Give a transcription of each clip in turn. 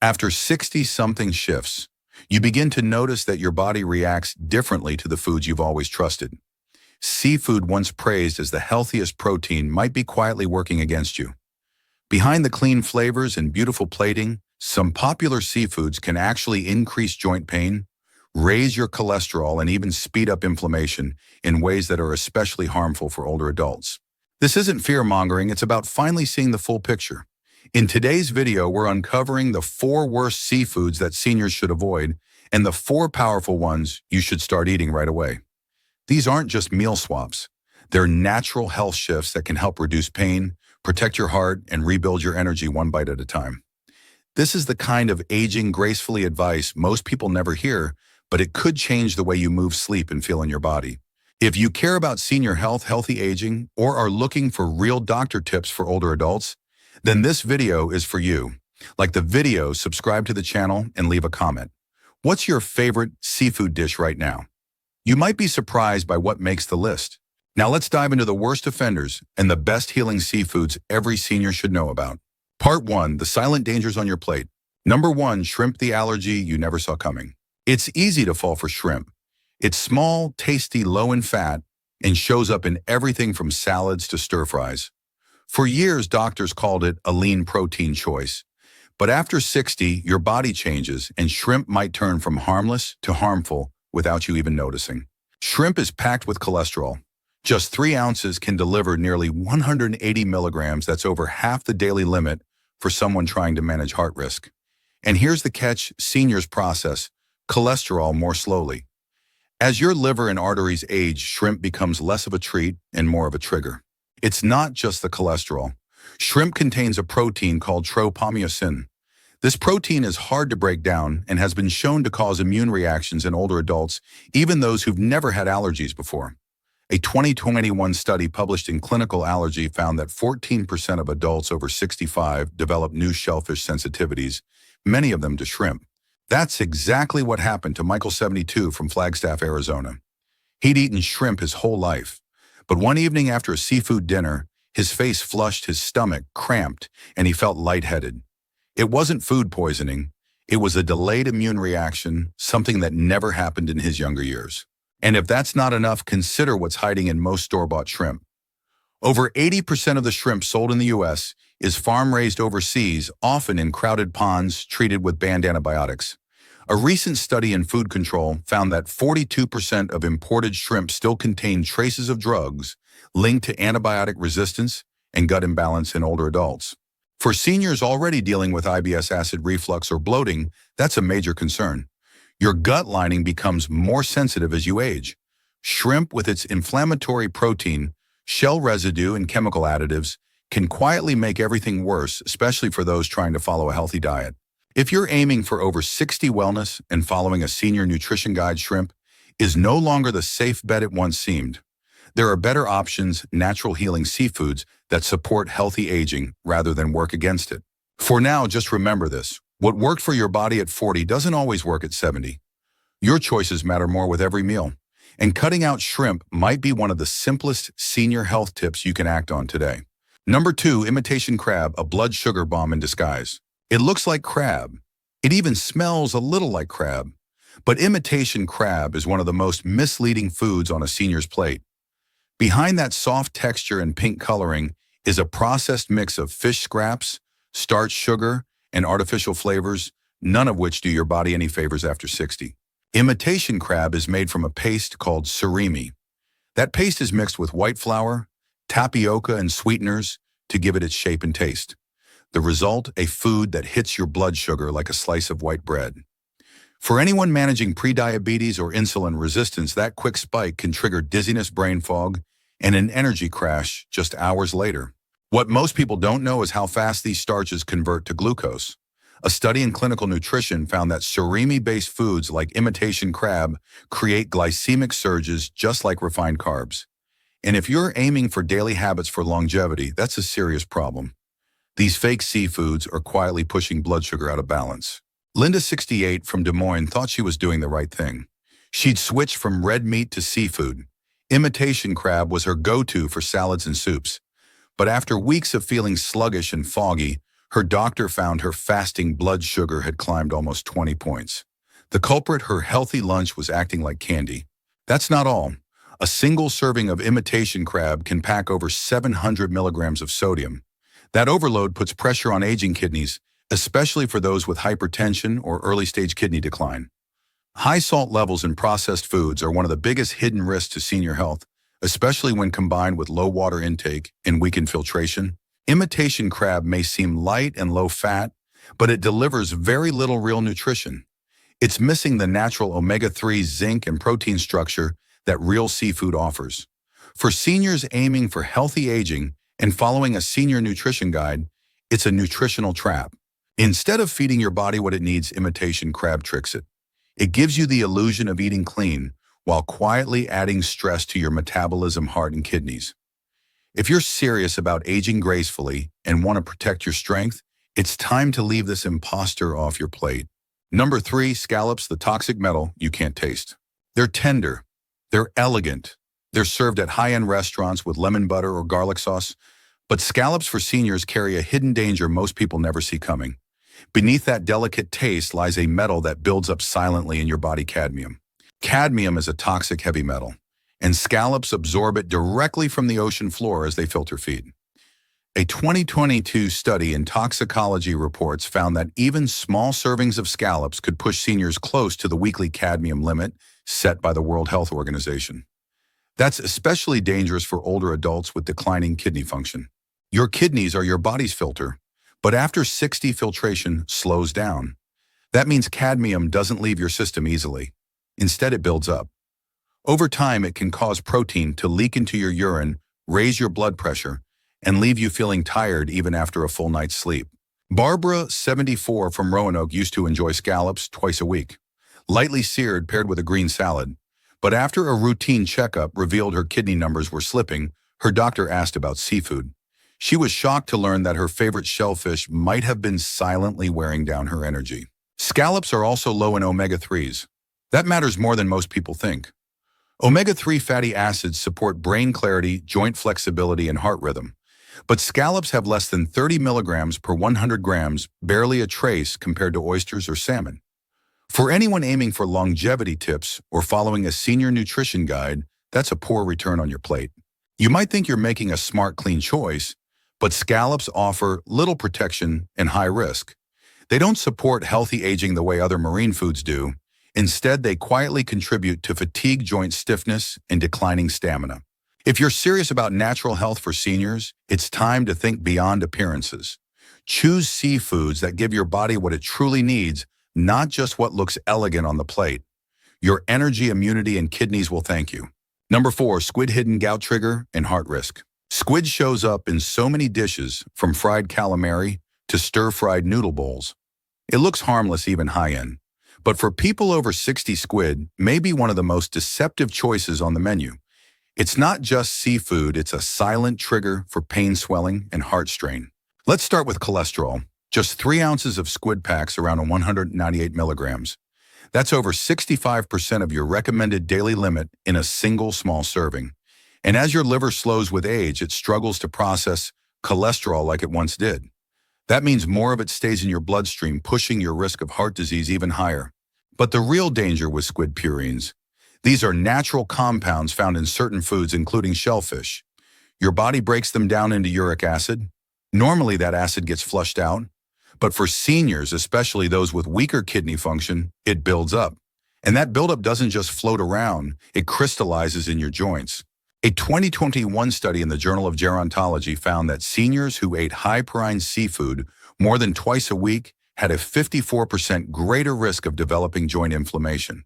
After 60-something shifts, you begin to notice that your body reacts differently to the foods you've always trusted. Seafood, once praised as the healthiest protein, might be quietly working against you. Behind the clean flavors and beautiful plating, some popular seafoods can actually increase joint pain, raise your cholesterol, and even speed up inflammation in ways that are especially harmful for older adults. This isn't fear-mongering, it's about finally seeing the full picture. In today's video, we're uncovering the 4 worst seafoods that seniors should avoid and the 4 powerful ones you should start eating right away. These aren't just meal swaps. They're natural health shifts that can help reduce pain, protect your heart, and rebuild your energy one bite at a time. This is the kind of aging gracefully advice most people never hear, but it could change the way you move, sleep, and feel in your body. If you care about senior health, healthy aging, or are looking for real doctor tips for older adults, then this video is for you. Like the video, subscribe to the channel, and leave a comment. What's your favorite seafood dish right now? You might be surprised by what makes the list. Now let's dive into the worst offenders and the best healing seafoods every senior should know about. Part 1, the silent dangers on your plate. Number 1, shrimp, the allergy you never saw coming. It's easy to fall for shrimp. It's small, tasty, low in fat, and shows up in everything from salads to stir-fries. For years, doctors called it a lean protein choice. But after 60, your body changes, and shrimp might turn from harmless to harmful without you even noticing. Shrimp is packed with cholesterol. Just 3 ounces can deliver nearly 180 milligrams. That's over half the daily limit for someone trying to manage heart risk. And here's the catch: seniors process cholesterol more slowly. As your liver and arteries age, shrimp becomes less of a treat and more of a trigger. It's not just the cholesterol. Shrimp contains a protein called tropomyosin. This protein is hard to break down and has been shown to cause immune reactions in older adults, even those who've never had allergies before. A 2021 study published in Clinical Allergy found that 14% of adults over 65 develop new shellfish sensitivities, many of them to shrimp. That's exactly what happened to Michael, 72, from Flagstaff, Arizona. He'd eaten shrimp his whole life, but one evening after a seafood dinner, his face flushed, his stomach cramped, and he felt lightheaded. It wasn't food poisoning. It was a delayed immune reaction, something that never happened in his younger years. And if that's not enough, consider what's hiding in most store-bought shrimp. Over 80% of the shrimp sold in the U.S. is farm-raised overseas, often in crowded ponds treated with banned antibiotics. A recent study in food control found that 42% of imported shrimp still contain traces of drugs linked to antibiotic resistance and gut imbalance in older adults. For seniors already dealing with IBS, acid reflux, or bloating, that's a major concern. Your gut lining becomes more sensitive as you age. Shrimp, with its inflammatory protein, shell residue, and chemical additives, can quietly make everything worse, especially for those trying to follow a healthy diet. If you're aiming for over 60 wellness and following a senior nutrition guide, shrimp is no longer the safe bet it once seemed. There are better options, natural healing seafoods that support healthy aging rather than work against it. For now, just remember this: what worked for your body at 40 doesn't always work at 70. Your choices matter more with every meal, and cutting out shrimp might be one of the simplest senior health tips you can act on today. Number 2, imitation crab, a blood sugar bomb in disguise. It looks like crab. It even smells a little like crab. But imitation crab is one of the most misleading foods on a senior's plate. Behind that soft texture and pink coloring is a processed mix of fish scraps, starch, sugar, and artificial flavors, none of which do your body any favors after 60. Imitation crab is made from a paste called surimi. That paste is mixed with white flour, tapioca, and sweeteners to give it its shape and taste. The result, a food that hits your blood sugar like a slice of white bread. For anyone managing prediabetes or insulin resistance, that quick spike can trigger dizziness, brain fog, and an energy crash just hours later. What most people don't know is how fast these starches convert to glucose. A study in Clinical Nutrition found that surimi-based foods like imitation crab create glycemic surges just like refined carbs. And if you're aiming for daily habits for longevity, that's a serious problem. These fake seafoods are quietly pushing blood sugar out of balance. Linda, 68, from Des Moines, thought she was doing the right thing. She'd switched from red meat to seafood. Imitation crab was her go-to for salads and soups. But after weeks of feeling sluggish and foggy, Her doctor found her fasting blood sugar had climbed almost 20 points. The culprit, her healthy lunch, was acting like candy. That's not all. A single serving of imitation crab can pack over 700 milligrams of sodium. That overload puts pressure on aging kidneys, especially for those with hypertension or early-stage kidney decline. High salt levels in processed foods are one of the biggest hidden risks to senior health, especially when combined with low water intake and weakened filtration. Imitation crab may seem light and low fat, but it delivers very little real nutrition. It's missing the natural omega-3 zinc and protein structure that real seafood offers. For seniors aiming for healthy aging and following a senior nutrition guide, it's a nutritional trap. Instead of feeding your body what it needs, imitation crab tricks it. It gives you the illusion of eating clean while quietly adding stress to your metabolism, heart, and kidneys. If you're serious about aging gracefully and want to protect your strength, it's time to leave this imposter off your plate. Number 3, scallops, the toxic metal you can't taste. They're tender. They're elegant. They're served at high-end restaurants with lemon butter or garlic sauce. But scallops for seniors carry a hidden danger most people never see coming. Beneath that delicate taste lies a metal that builds up silently in your body: cadmium. Cadmium is a toxic heavy metal, and scallops absorb it directly from the ocean floor as they filter feed. A 2022 study in toxicology reports found that even small servings of scallops could push seniors close to the weekly cadmium limit set by the World Health Organization. That's especially dangerous for older adults with declining kidney function. Your kidneys are your body's filter, but after 60, filtration slows down. That means cadmium doesn't leave your system easily. Instead, it builds up. Over time, it can cause protein to leak into your urine, raise your blood pressure, and leave you feeling tired even after a full night's sleep. Barbara, 74, from Roanoke, used to enjoy scallops twice a week, lightly seared paired with a green salad. But after a routine checkup revealed her kidney numbers were slipping, her doctor asked about seafood. She was shocked to learn that her favorite shellfish might have been silently wearing down her energy. Scallops are also low in omega-3s. That matters more than most people think. Omega-3 fatty acids support brain clarity, joint flexibility, and heart rhythm. But scallops have less than 30 milligrams per 100 grams, barely a trace compared to oysters or salmon. For anyone aiming for longevity tips or following a senior nutrition guide, that's a poor return on your plate. You might think you're making a smart, clean choice, but scallops offer little protection and high risk. They don't support healthy aging the way other marine foods do. Instead, they quietly contribute to fatigue, joint stiffness, and declining stamina. If you're serious about natural health for seniors, it's time to think beyond appearances. Choose seafoods that give your body what it truly needs, not just what looks elegant on the plate. Your energy, immunity, and kidneys will thank you. Number 4, squid, hidden gout trigger and heart risk. Squid shows up in so many dishes, from fried calamari to stir-fried noodle bowls. It looks harmless, even high-end. But for people over 60, squid may be one of the most deceptive choices on the menu. It's not just seafood, it's a silent trigger for pain, swelling, and heart strain. Let's start with cholesterol. Just 3 ounces of squid packs around 198 milligrams. That's over 65% of your recommended daily limit in a single small serving. And as your liver slows with age, it struggles to process cholesterol like it once did. That means more of it stays in your bloodstream, pushing your risk of heart disease even higher. But the real danger with squid purines. These are natural compounds found in certain foods, including shellfish. Your body breaks them down into uric acid. Normally, that acid gets flushed out. But for seniors, especially those with weaker kidney function, it builds up. And that buildup doesn't just float around, it crystallizes in your joints. A 2021 study in the Journal of Gerontology found that seniors who ate high-purine seafood more than twice a week had a 54% greater risk of developing joint inflammation.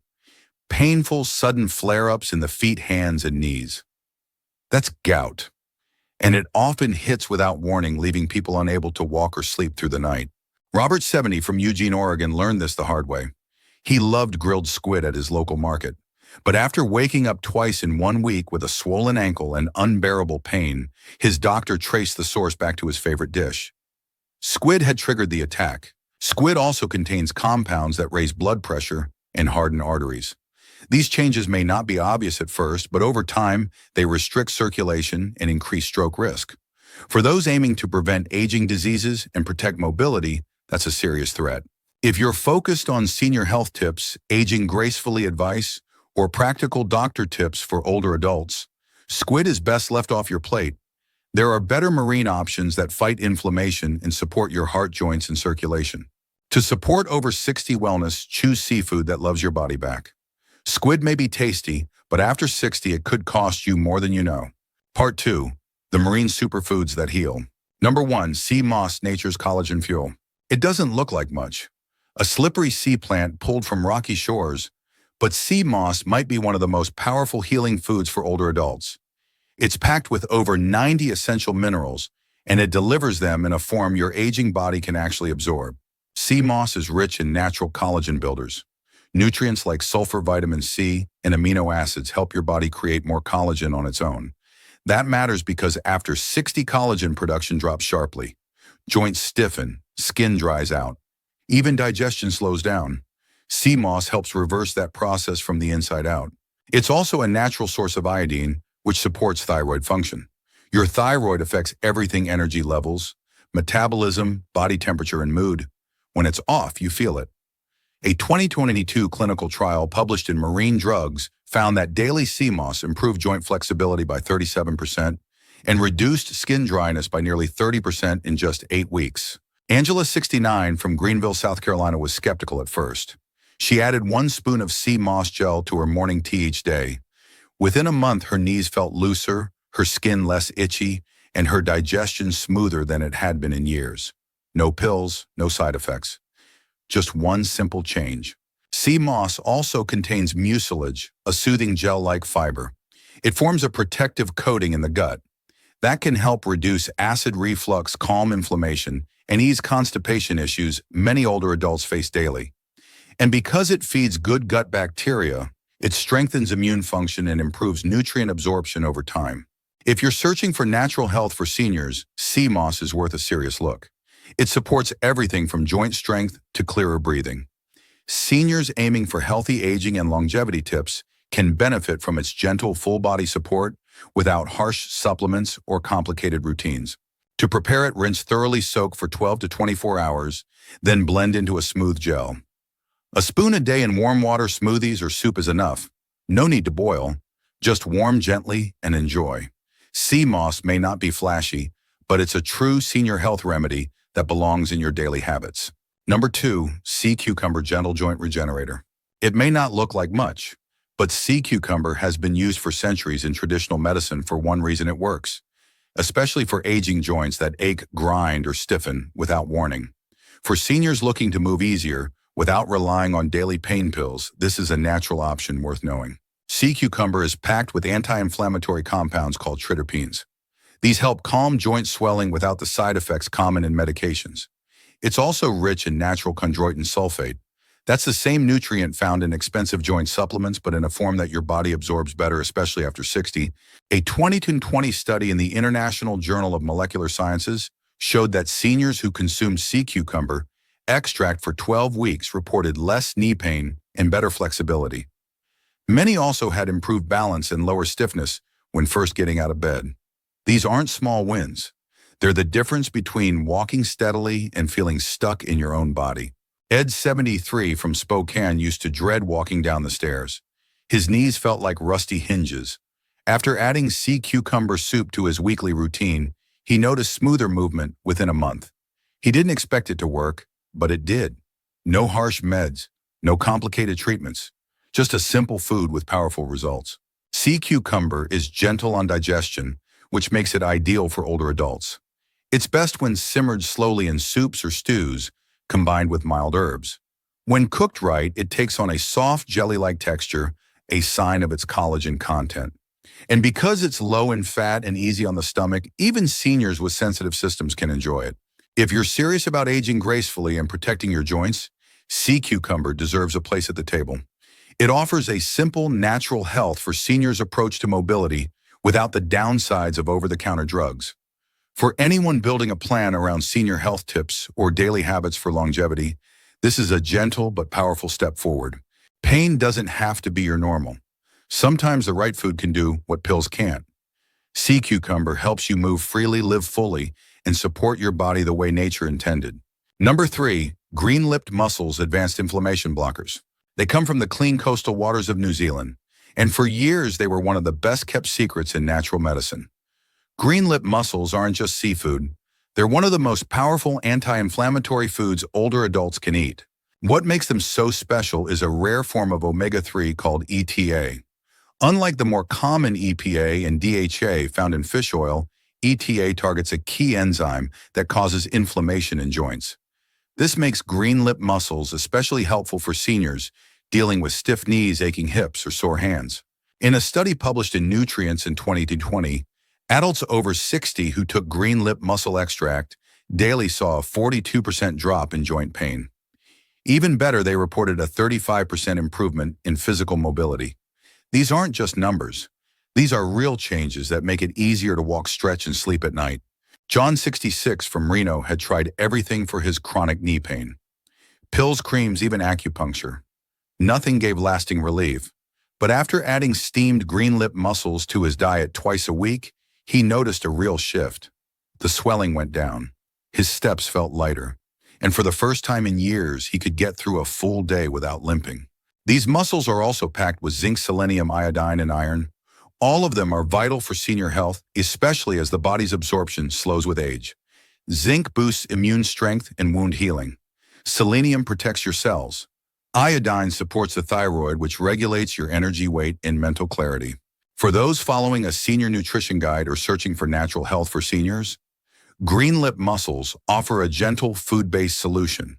Painful, sudden flare-ups in the feet, hands, and knees. That's gout. And it often hits without warning, leaving people unable to walk or sleep through the night. Robert, 70, from Eugene, Oregon, learned this the hard way. He loved grilled squid at his local market. But after waking up twice in 1 week with a swollen ankle and unbearable pain, his doctor traced the source back to his favorite dish. Squid had triggered the attack. Squid also contains compounds that raise blood pressure and harden arteries. These changes may not be obvious at first, but over time, they restrict circulation and increase stroke risk. For those aiming to prevent aging diseases and protect mobility, that's a serious threat. If you're focused on senior health tips, aging gracefully advice, or practical doctor tips for older adults, squid is best left off your plate. There are better marine options that fight inflammation and support your heart, joints, and circulation. To support over 60 wellness, choose seafood that loves your body back. Squid may be tasty, but after 60 it could cost you more than you know. Part 2. The marine superfoods that heal. Number 1. Sea moss, nature's collagen fuel. It doesn't look like much. A slippery sea plant pulled from rocky shores, but sea moss might be one of the most powerful healing foods for older adults. It's packed with over 90 essential minerals, and it delivers them in a form your aging body can actually absorb. Sea moss is rich in natural collagen builders. Nutrients like sulfur, vitamin C, and amino acids help your body create more collagen on its own. That matters because after 60, collagen production drops sharply. Joints stiffen, skin dries out. Even digestion slows down. Sea moss helps reverse that process from the inside out. It's also a natural source of iodine, which supports thyroid function. Your thyroid affects everything: energy levels, metabolism, body temperature, and mood. When it's off, you feel it. A 2022 clinical trial published in Marine Drugs found that daily sea moss improved joint flexibility by 37% and reduced skin dryness by nearly 30% in just 8 weeks. Angela, 69, from Greenville, South Carolina, was skeptical at first. She added 1 spoon of sea moss gel to her morning tea each day. Within a month, her knees felt looser, her skin less itchy, and her digestion smoother than it had been in years. No pills, no side effects. Just one simple change. Sea moss also contains mucilage, a soothing gel-like fiber. It forms a protective coating in the gut. That can help reduce acid reflux, calm inflammation, and ease constipation issues many older adults face daily. And because it feeds good gut bacteria, it strengthens immune function and improves nutrient absorption over time. If you're searching for natural health for seniors, sea moss is worth a serious look. It supports everything from joint strength to clearer breathing. Seniors aiming for healthy aging and longevity tips can benefit from its gentle full-body support without harsh supplements or complicated routines. To prepare it, rinse thoroughly, soak for 12 to 24 hours, then blend into a smooth gel. A spoon a day in warm water, smoothies, or soup is enough. No need to boil. Just warm gently and enjoy. Sea moss may not be flashy, but it's a true senior health remedy that belongs in your daily habits. Number 2, sea cucumber, gentle joint regenerator. It may not look like much, but sea cucumber has been used for centuries in traditional medicine for one reason: it works, especially for aging joints that ache, grind, or stiffen without warning. For seniors looking to move easier without relying on daily pain pills, this is a natural option worth knowing. Sea cucumber is packed with anti-inflammatory compounds called triterpenes. These help calm joint swelling without the side effects common in medications. It's also rich in natural chondroitin sulfate. That's the same nutrient found in expensive joint supplements, but in a form that your body absorbs better, especially after 60. A 2020 study in the International Journal of Molecular Sciences showed that seniors who consumed sea cucumber extract for 12 weeks reported less knee pain and better flexibility. Many also had improved balance and lower stiffness when first getting out of bed. These aren't small wins. They're the difference between walking steadily and feeling stuck in your own body. Ed, 73, from Spokane, used to dread walking down the stairs. His knees felt like rusty hinges. After adding sea cucumber soup to his weekly routine, he noticed smoother movement within a month. He didn't expect it to work, but it did. No harsh meds, no complicated treatments, just a simple food with powerful results. Sea cucumber is gentle on digestion, which makes it ideal for older adults. It's best when simmered slowly in soups or stews, combined with mild herbs. When cooked right, it takes on a soft jelly-like texture, a sign of its collagen content. And because it's low in fat and easy on the stomach, even seniors with sensitive systems can enjoy it. If you're serious about aging gracefully and protecting your joints, sea cucumber deserves a place at the table. It offers a simple, natural health for seniors' approach to mobility without the downsides of over-the-counter drugs. For anyone building a plan around senior health tips or daily habits for longevity, this is a gentle but powerful step forward. Pain doesn't have to be your normal. Sometimes the right food can do what pills can't. Sea cucumber helps you move freely, live fully, and support your body the way nature intended. Number 3, green-lipped mussels, advanced inflammation blockers. They come from the clean coastal waters of New Zealand, and for years they were one of the best-kept secrets in natural medicine. Green-lipped mussels aren't just seafood. They're one of the most powerful anti-inflammatory foods older adults can eat. What makes them so special is a rare form of omega-3 called ETA. Unlike the more common EPA and DHA found in fish oil, ETA targets a key enzyme that causes inflammation in joints. This makes green-lipped mussels especially helpful for seniors dealing with stiff knees, aching hips, or sore hands. In a study published in Nutrients in 2020, adults over 60 who took green-lipped mussel extract daily saw a 42% drop in joint pain. Even better, they reported a 35% improvement in physical mobility. These aren't just numbers. These are real changes that make it easier to walk, stretch, and sleep at night. John, 66, from Reno, had tried everything for his chronic knee pain. Pills, creams, even acupuncture. Nothing gave lasting relief. But after adding steamed green-lipped mussels to his diet twice a week, he noticed a real shift. The swelling went down. His steps felt lighter. And for the first time in years, he could get through a full day without limping. These mussels are also packed with zinc, selenium, iodine, and iron. All of them are vital for senior health, especially as the body's absorption slows with age. Zinc boosts immune strength and wound healing. Selenium protects your cells. Iodine supports the thyroid, which regulates your energy, weight, and mental clarity. For those following a senior nutrition guide or searching for natural health for seniors, green-lipped mussels offer a gentle food-based solution.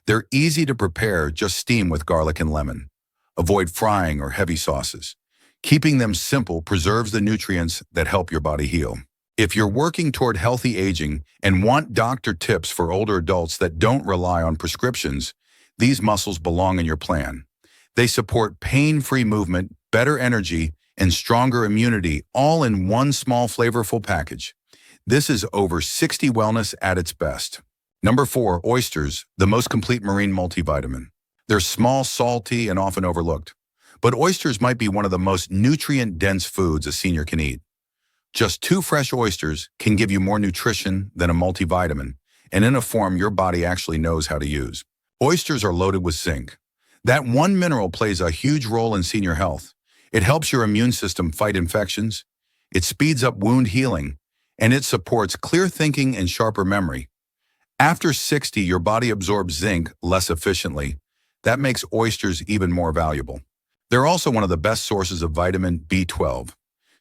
They're easy to prepare, just steam with garlic and lemon. Avoid frying or heavy sauces. Keeping them simple preserves the nutrients that help your body heal. If you're working toward healthy aging and want doctor tips for older adults that don't rely on prescriptions, these mussels belong in your plan. They support pain-free movement, better energy, and stronger immunity, all in one small, flavorful package. This is over 60 wellness at its best. Number 4, oysters, the most complete marine multivitamin. They're small, salty, and often overlooked. But oysters might be one of the most nutrient-dense foods a senior can eat. Just 2 fresh oysters can give you more nutrition than a multivitamin, and in a form your body actually knows how to use. Oysters are loaded with zinc. That one mineral plays a huge role in senior health. It helps your immune system fight infections, it speeds up wound healing, and it supports clear thinking and sharper memory. After 60, your body absorbs zinc less efficiently. That makes oysters even more valuable. They're also one of the best sources of vitamin B12.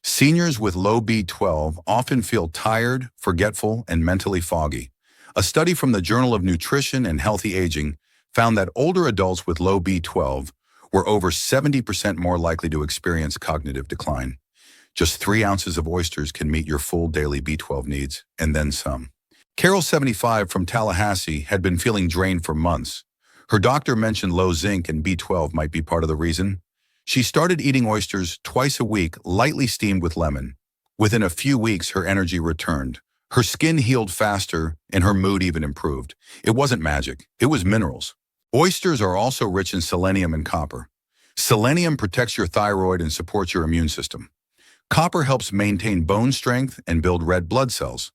Seniors with low B12 often feel tired, forgetful, and mentally foggy. A study from the Journal of Nutrition and Healthy Aging found that older adults with low B12 were over 70% more likely to experience cognitive decline. Just 3 ounces of oysters can meet your full daily B12 needs, and then some. Carol, 75, from Tallahassee, had been feeling drained for months. Her doctor mentioned low zinc and B12 might be part of the reason. She started eating oysters twice a week, lightly steamed with lemon. Within a few weeks, her energy returned. Her skin healed faster, and her mood even improved. It wasn't magic, it was minerals. Oysters are also rich in selenium and copper. Selenium protects your thyroid and supports your immune system. Copper helps maintain bone strength and build red blood cells.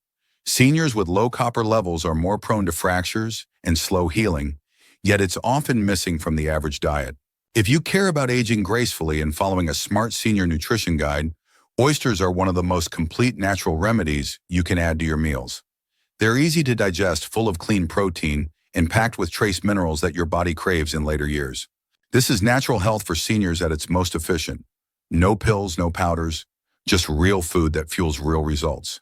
Seniors with low copper levels are more prone to fractures and slow healing, yet it's often missing from the average diet. If you care about aging gracefully and following a smart senior nutrition guide, oysters are one of the most complete natural remedies you can add to your meals. They're easy to digest, full of clean protein, and packed with trace minerals that your body craves in later years. This is natural health for seniors at its most efficient. No pills, no powders, just real food that fuels real results.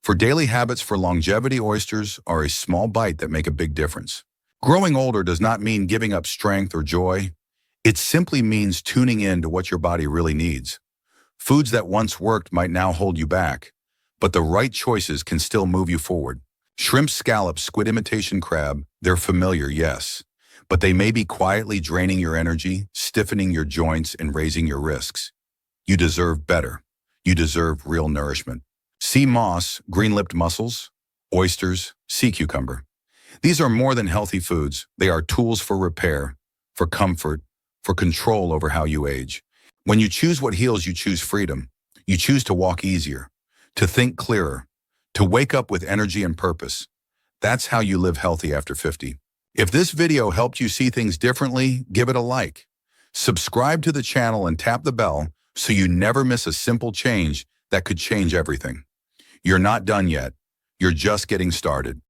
For daily habits for longevity, oysters are a small bite that make a big difference. Growing older does not mean giving up strength or joy. It simply means tuning in to what your body really needs. Foods that once worked might now hold you back, but the right choices can still move you forward. Shrimp, scallops, squid, imitation crab, they're familiar, yes, but they may be quietly draining your energy, stiffening your joints, and raising your risks. You deserve better. You deserve real nourishment. Sea moss, green-lipped mussels, oysters, sea cucumber. These are more than healthy foods. They are tools for repair, for comfort, for control over how you age. When you choose what heals, you choose freedom. You choose to walk easier, to think clearer, to wake up with energy and purpose. That's how you live healthy after 50. If this video helped you see things differently, give it a like. Subscribe to the channel and tap the bell so you never miss a simple change that could change everything. You're not done yet. You're just getting started.